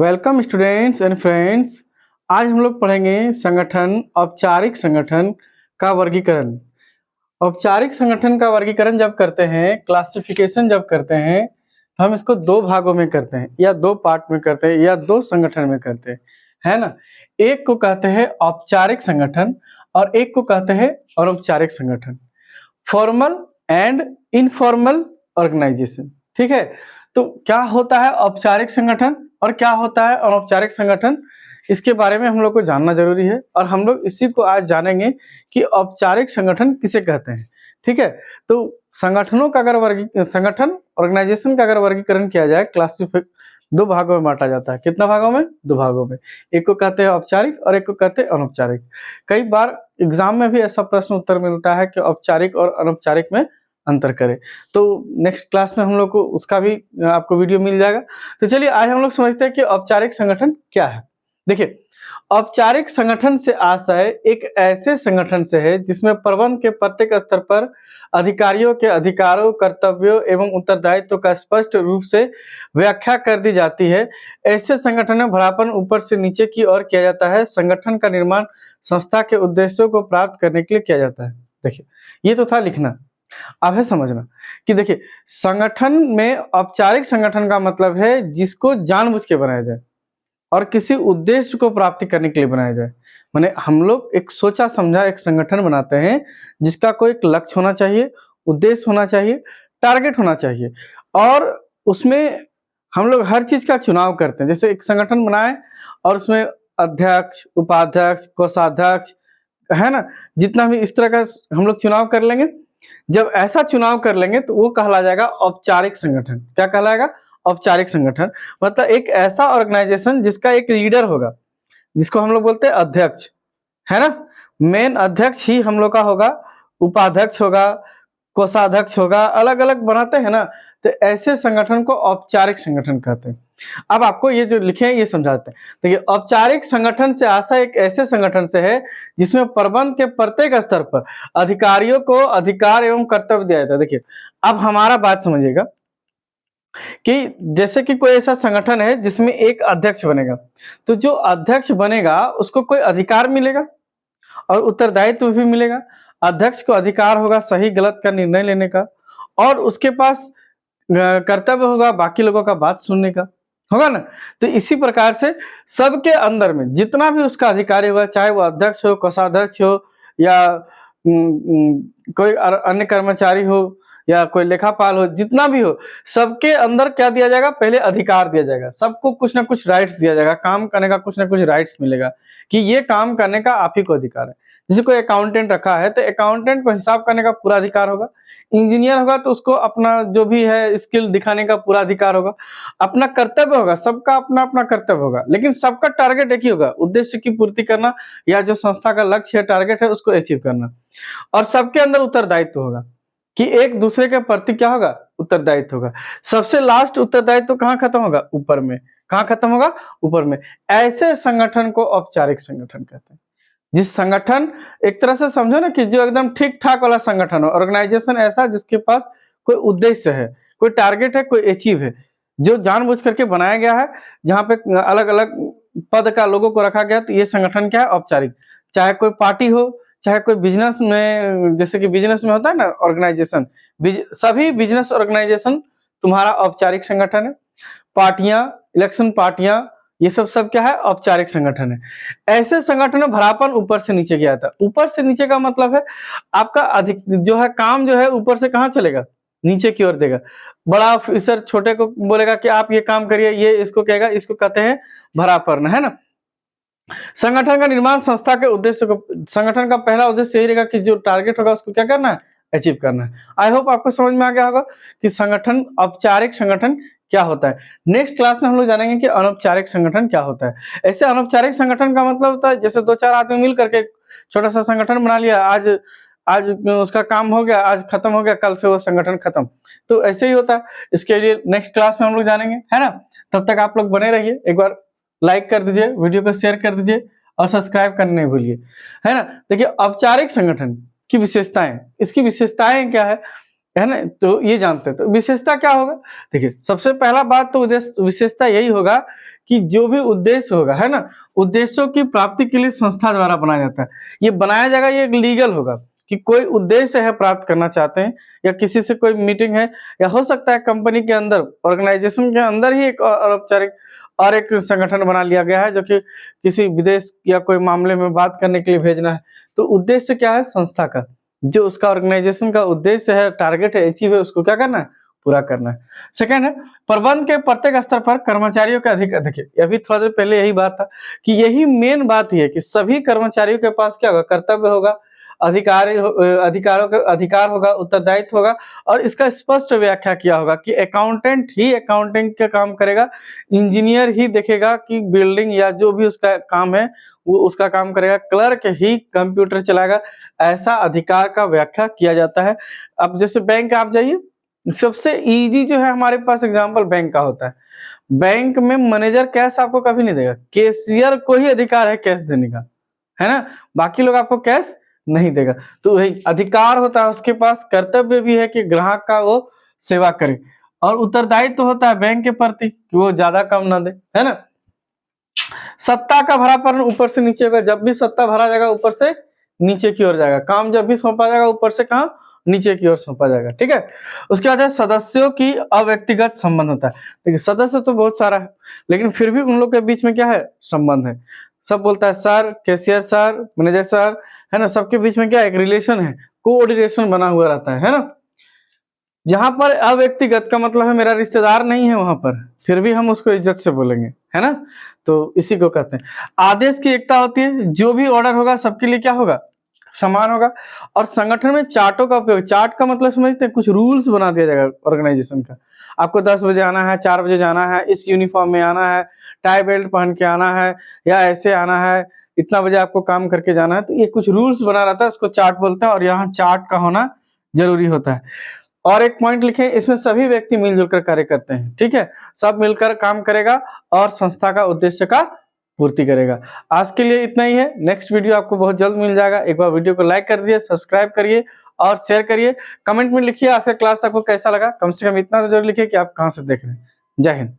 Welcome students and friends. आज हम लोग पढ़ेंगे संगठन, औपचारिक संगठन का वर्गीकरण। औपचारिक संगठन का वर्गीकरण जब करते हैं, क्लासिफिकेशन जब करते हैं, तो हम इसको दो भागों में करते हैं या दो पार्ट में करते हैं या दो संगठन में करते हैं, है ना। एक को कहते हैं औपचारिक संगठन और एक को कहते हैं अनौपचारिक संगठन, फॉर्मल एंड इनफॉर्मल ऑर्गेनाइजेशन। ठीक है, तो क्या होता है औपचारिक संगठन और क्या होता है अनौपचारिक संगठन, इसके बारे में हम लोग को जानना जरूरी है और हम लोग इसी को आज जानेंगे कि औपचारिक संगठन किसे कहते हैं। ठीक है, तो संगठनों का अगर संगठन ऑर्गेनाइजेशन का अगर वर्गीकरण किया जाए, क्लासिफिक दो भागों में बांटा जाता है। कितना भागों में? दो भागों में। एक को कहते हैं औपचारिक और एक को कहते हैं अनौपचारिक। कई बार एग्जाम में भी ऐसा प्रश्न उत्तर मिलता है कि औपचारिक और अनौपचारिक में अंतर करें। तो नेक्स्ट क्लास में हम लोग को उसका भी आपको वीडियो मिल जाएगा। तो चलिए आज हम लोग समझते हैं कि औपचारिक संगठन क्या है। देखिए, औपचारिक संगठन से आशय एक ऐसे संगठन से है जिसमें प्रबंध के प्रत्येक स्तर पर अधिकारियों के अधिकारों, कर्तव्यों एवं उत्तरदायित्व का स्पष्ट रूप से व्याख्या कर दी जाती है। ऐसे संगठन में भरापन ऊपर से नीचे की ओर किया जाता है। संगठन का निर्माण संस्था के उद्देश्यों को प्राप्त करने के लिए किया जाता है। देखिए, ये तो था लिखना। अब है समझना कि देखिए, संगठन में औपचारिक संगठन का मतलब है जिसको जानबूझ के बनाया जाए और किसी उद्देश्य को प्राप्ति करने के लिए बनाया जाए। माने हम लोग एक सोचा समझा एक संगठन बनाते हैं जिसका कोई एक लक्ष्य होना चाहिए, उद्देश्य होना चाहिए, टारगेट होना चाहिए और उसमें हम लोग हर चीज का चुनाव करते हैं। जैसे एक संगठन बनाए और उसमें अध्यक्ष, उपाध्यक्ष, कोषाध्यक्ष, है ना, जितना भी इस तरह का हम लोग चुनाव कर लेंगे। जब ऐसा चुनाव कर लेंगे तो वो कहला जाएगा औपचारिक संगठन। क्या कहलाएगा? औपचारिक संगठन। मतलब एक ऐसा ऑर्गेनाइजेशन जिसका एक लीडर होगा, जिसको हम लोग बोलते हैं अध्यक्ष, है ना। मेन अध्यक्ष ही हम लोग का होगा, उपाध्यक्ष होगा, कोषाध्यक्ष होगा, अलग अलग बनाते हैं ना। तो ऐसे संगठन को औपचारिक संगठन कहते हैं। अब आपको ये जो लिखे हैं ये समझाते हैं। देखिए, औपचारिक संगठन से आशय एक ऐसे संगठन से है जिसमें प्रबंध के प्रत्येक स्तर पर अधिकारियों को अधिकार एवं कर्तव्य दिया जाता है। देखिए, अब हमारा बात समझिएगा कि जैसे कि कोई ऐसा संगठन है जिसमें एक अध्यक्ष बनेगा, तो जो अध्यक्ष बनेगा उसको कोई अधिकार मिलेगा और उत्तरदायित्व भी मिलेगा। अध्यक्ष को अधिकार होगा सही गलत का निर्णय लेने का और उसके पास कर्तव्य होगा बाकी लोगों का बात सुनने का, होगा ना। तो इसी प्रकार से सबके अंदर में जितना भी उसका अधिकारी होगा, चाहे वो अध्यक्ष हो, कोषाध्यक्ष हो या कोई अन्य कर्मचारी हो या कोई लेखापाल हो, जितना भी हो, सबके अंदर क्या दिया जाएगा? पहले अधिकार दिया जाएगा। सबको कुछ ना कुछ राइट्स दिया जाएगा, काम करने का कुछ ना कुछ राइट्स मिलेगा कि ये काम करने का आप ही को अधिकार है। जैसे कोई अकाउंटेंट रखा है तो अकाउंटेंट को हिसाब करने का पूरा अधिकार होगा। इंजीनियर होगा तो उसको अपना जो भी है स्किल दिखाने का पूरा अधिकार होगा। अपना कर्तव्य होगा, सबका अपना अपना कर्तव्य होगा, लेकिन सबका टारगेट एक ही होगा, उद्देश्य की पूर्ति करना या जो संस्था का लक्ष्य है, टारगेट है, उसको अचीव करना। और सबके अंदर उत्तरदायित्व होगा कि एक दूसरे के प्रति क्या होगा? उत्तरदायित्व होगा। सबसे लास्ट उत्तरदायित्व कहाँ खत्म होगा? ऊपर में। कहाँ खत्म होगा? ऊपर में। ऐसे संगठन को औपचारिक संगठन कहते हैं। जिस संगठन, एक तरह से समझो ना कि जो एकदम ठीक ठाक वाला संगठन हो, ऑर्गेनाइजेशन ऐसा जिसके पास कोई उद्देश्य है, कोई टारगेट है, कोई अचीव है, जो जानबूझ करके बनाया गया है, जहाँ पे अलग अलग पद का लोगों को रखा गया। तो ये संगठन क्या है? औपचारिक। चाहे कोई पार्टी हो, चाहे कोई बिजनेस में, जैसे कि बिजनेस में होता है ना ऑर्गेनाइजेशन, सभी बिजनेस ऑर्गेनाइजेशन तुम्हारा औपचारिक संगठन है। पार्टियां, इलेक्शन पार्टियां, ये सब क्या है? औपचारिक संगठन है। ऐसे संगठन में भरापन ऊपर से नीचे किया जाता है। ऊपर से नीचे का मतलब है आपका अधिक जो है काम जो है ऊपर से कहाँ चलेगा? नीचे की ओर देगा। बड़ा ऑफिसर छोटे को बोलेगा कि आप ये काम करिए, ये इसको कहेगा, इसको कहते हैं भरापन, है ना। संगठन का निर्माण संस्था के उद्देश्य को, संगठन का पहला उद्देश्य यही रहेगा कि जो टारगेट होगा उसको क्या करना है? अचीव करना है। आई होप आपको समझ में आ गया होगा कि संगठन, औपचारिक संगठन क्या होता है। नेक्स्ट क्लास में हम लोग जानेंगे कि अनौपचारिक संगठन क्या होता है। ऐसे अनौपचारिक संगठन का मतलब होता है जैसे दो चार आदमी मिल करके छोटा सा संगठन बना लिया, आज आज उसका काम हो गया, आज खत्म हो गया, कल से वो संगठन खत्म। तो ऐसे ही होता है। इसके लिए नेक्स्ट क्लास में हम लोग जानेंगे, है ना। तब तक आप लोग बने रहिए। एक बार लाइक कर दीजिए, वीडियो को शेयर कर दीजिए और सब्सक्राइब करना नहीं भूलिए, है ना। देखिए, औपचारिक संगठन की विशेषताएं, इसकी विशेषताएं क्या है ना, तो ये जानते हैं। तो विशेषता क्या होगा? देखिए, सबसे पहला बात तो विशेषता यही होगा कि जो भी उद्देश्य होगा, है ना, उद्देश्यों की प्राप्ति के लिए संस्था द्वारा बनाया जाता है। ये बनाया जाएगा, ये एक लीगल होगा कि कोई उद्देश्य है प्राप्त करना चाहते हैं, या किसी से कोई मीटिंग है, या हो सकता है कंपनी के अंदर, ऑर्गेनाइजेशन के अंदर ही एक अनौपचारिक और एक संगठन बना लिया गया है जो कि किसी विदेश या कोई मामले में बात करने के लिए भेजना है। तो उद्देश्य क्या है संस्था का, जो उसका ऑर्गेनाइजेशन का उद्देश्य है, टारगेट है, अचीव है, उसको क्या करना है, पूरा करना है। सेकंड है प्रबंध के प्रत्येक स्तर पर कर्मचारियों का अधिक, देखिए अभी थोड़ा देर पहले यही बात था कि यही मेन बात ही है कि सभी कर्मचारियों के पास क्या होगा, कर्तव्य होगा, अधिकारों का अधिकार होगा, उत्तरदायित्व होगा, और इसका स्पष्ट व्याख्या किया होगा कि अकाउंटेंट ही अकाउंटिंग का काम करेगा, इंजीनियर ही देखेगा कि बिल्डिंग या जो भी उसका काम है वो उसका काम करेगा, क्लर्क ही कंप्यूटर चलाएगा। ऐसा अधिकार का व्याख्या किया जाता है। अब जैसे बैंक आप जाइए, सबसे इजी जो है हमारे पास एग्जांपल बैंक का होता है। बैंक में मैनेजर कैश आपको कभी नहीं देगा, कैशियर को ही अधिकार है कैश देने का, है ना, बाकी लोग आपको कैश नहीं देगा। तो वही अधिकार होता है उसके पास, कर्तव्य भी है कि ग्राहक का वो सेवा करे, और उत्तरदायित्व तो होता है बैंक के प्रति कि वो ज्यादा कम ना दे, है ना। सत्ता का भरापन ऊपर से नीचे होगा, जब भी सत्ता भरा जाएगा ऊपर से नीचे की ओर जाएगा, काम जब भी सौंपा जाएगा ऊपर से कहाँ, नीचे की ओर सौंपा जाएगा, ठीक है। उसके बाद है सदस्यों की अव्यक्तिगत संबंध होता है। देखिए सदस्य तो बहुत सारा है, लेकिन फिर भी उन लोग के बीच में क्या है, संबंध है। सब बोलता है sir, cashier sir, manager sir, है ना, सबके बीच में क्या एक रिलेशन है, कोऑर्डिनेशन बना हुआ रहता है ना। जहां पर अव्यक्तिगत का मतलब है मेरा रिश्तेदार नहीं है वहां पर, फिर भी हम उसको इज्जत से बोलेंगे, है ना। तो इसी को कहते हैं आदेश की एकता होती है, जो भी ऑर्डर होगा सबके लिए क्या होगा, समान होगा। और संगठन में चार्टों का उपयोग, चार्ट का मतलब समझते हैं, कुछ रूल्स बना दिया जाएगा ऑर्गेनाइजेशन का। आपको 10 बजे आना है, 4 बजे जाना है, इस यूनिफॉर्म में आना है, टाई बेल्ट पहन के आना है, या ऐसे आना है, इतना बजे आपको काम करके जाना है। तो ये कुछ रूल्स बना रहता है, उसको चार्ट बोलते हैं, और यहाँ चार्ट का होना जरूरी होता है। और एक पॉइंट लिखे, इसमें सभी व्यक्ति मिलजुल कर कार्य करते हैं, ठीक है, सब मिलकर काम करेगा और संस्था का उद्देश्य का पूर्ति करेगा। आज के लिए इतना ही है, नेक्स्ट वीडियो आपको बहुत जल्द मिल जाएगा। एक बार वीडियो को लाइक कर दिए, सब्सक्राइब करिए और शेयर करिए। कमेंट में लिखिए आज का क्लास आपको कैसा लगा, कम से कम इतना तो जरूर लिखिए कि आप कहाँ से देख रहे हैं। जय हिंद।